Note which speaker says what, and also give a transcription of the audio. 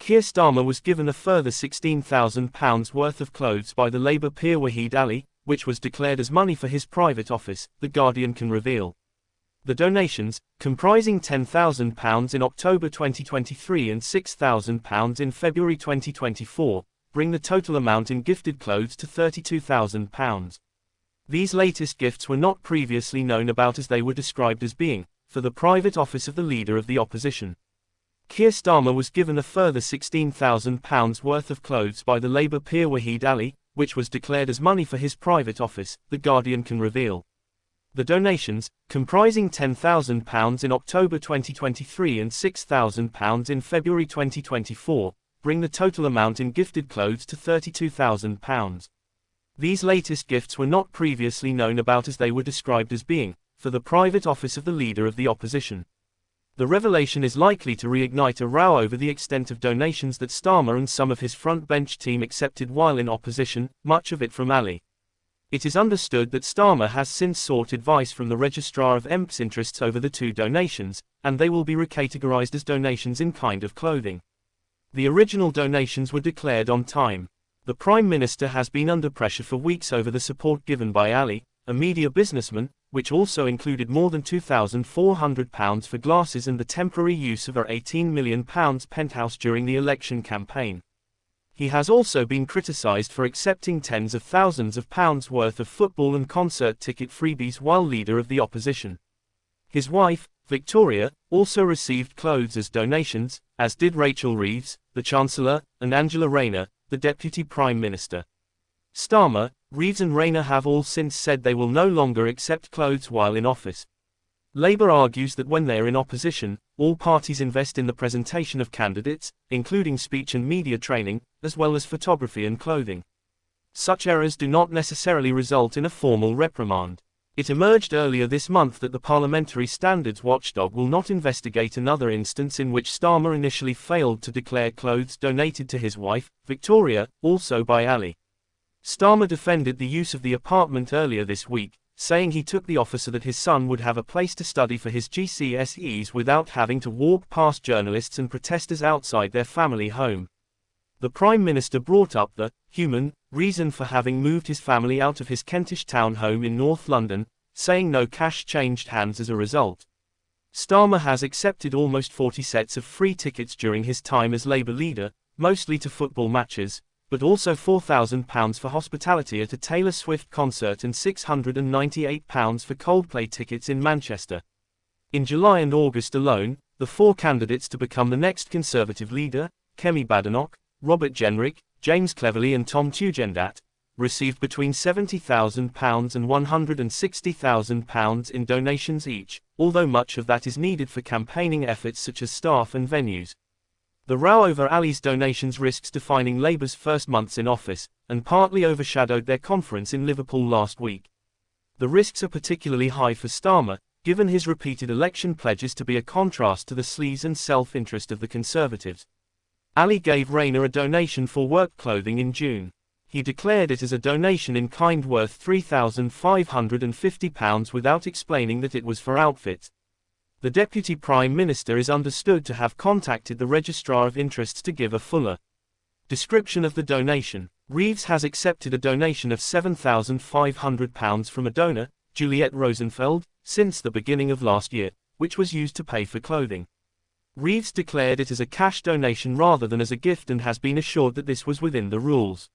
Speaker 1: Keir Starmer was given a further £16,000 worth of clothes by the Labour peer Wahid Ali, which was declared as money for his private office, The Guardian can reveal. The donations, comprising £10,000 in October 2023 and £6,000 in February 2024, bring the total amount in gifted clothes to £32,000. These latest gifts were not previously known about, as they were described as being for the private office of the Leader of the Opposition. Keir Starmer was given a further £16,000 worth of clothes by the Labour peer Wahid Ali, which was declared as money for his private office, The Guardian can reveal. The donations, comprising £10,000 in October 2023 and £6,000 in February 2024, bring the total amount in gifted clothes to £32,000. These latest gifts were not previously known about, as they were described as being for the private office of the Leader of the Opposition. The revelation is likely to reignite a row over the extent of donations that Starmer and some of his front-bench team accepted while in opposition, much of it from Ali. It is understood that Starmer has since sought advice from the Registrar of EMP's interests over the two donations, and they will be recategorized as donations in kind of clothing. The original donations were declared on time. The Prime Minister has been under pressure for weeks over the support given by Ali, a media businessman, which also included more than £2,400 for glasses and the temporary use of her £18 million penthouse during the election campaign. He has also been criticised for accepting tens of thousands of pounds worth of football and concert ticket freebies while Leader of the Opposition. His wife, Victoria, also received clothes as donations, as did Rachel Reeves, the Chancellor, and Angela Rayner, the Deputy Prime Minister. Starmer, Reeves and Rayner have all since said they will no longer accept clothes while in office. Labour argues that when they are in opposition, all parties invest in the presentation of candidates, including speech and media training, as well as photography and clothing. Such errors do not necessarily result in a formal reprimand. It emerged earlier this month that the Parliamentary Standards Watchdog will not investigate another instance in which Starmer initially failed to declare clothes donated to his wife, Victoria, also by Ali. Starmer defended the use of the apartment earlier this week, saying he took the offer so that his son would have a place to study for his GCSEs without having to walk past journalists and protesters outside their family home. The Prime Minister brought up the human reason for having moved his family out of his Kentish town home in North London, saying no cash changed hands as a result. Starmer has accepted almost 40 sets of free tickets during his time as Labour leader, mostly to football matches, but also £4,000 for hospitality at a Taylor Swift concert and £698 for Coldplay tickets in Manchester. In July and August alone, the four candidates to become the next Conservative leader, Kemi Badenoch, Robert Jenrick, James Cleverly and Tom Tugendhat, received between £70,000 and £160,000 in donations each, although much of that is needed for campaigning efforts such as staff and venues. The row over Ali's donations risks defining Labour's first months in office, and partly overshadowed their conference in Liverpool last week. The risks are particularly high for Starmer, given his repeated election pledges to be a contrast to the sleaze and self-interest of the Conservatives. Ali gave Rayner a donation for work clothing in June. He declared it as a donation in kind worth £3,550 without explaining that it was for outfits. The Deputy Prime Minister is understood to have contacted the Registrar of Interests to give a fuller description of the donation. Reeves has accepted a donation of £7,500 from a donor, Juliette Rosenfeld, since the beginning of last year, which was used to pay for clothing. Reeves declared it as a cash donation rather than as a gift and has been assured that this was within the rules.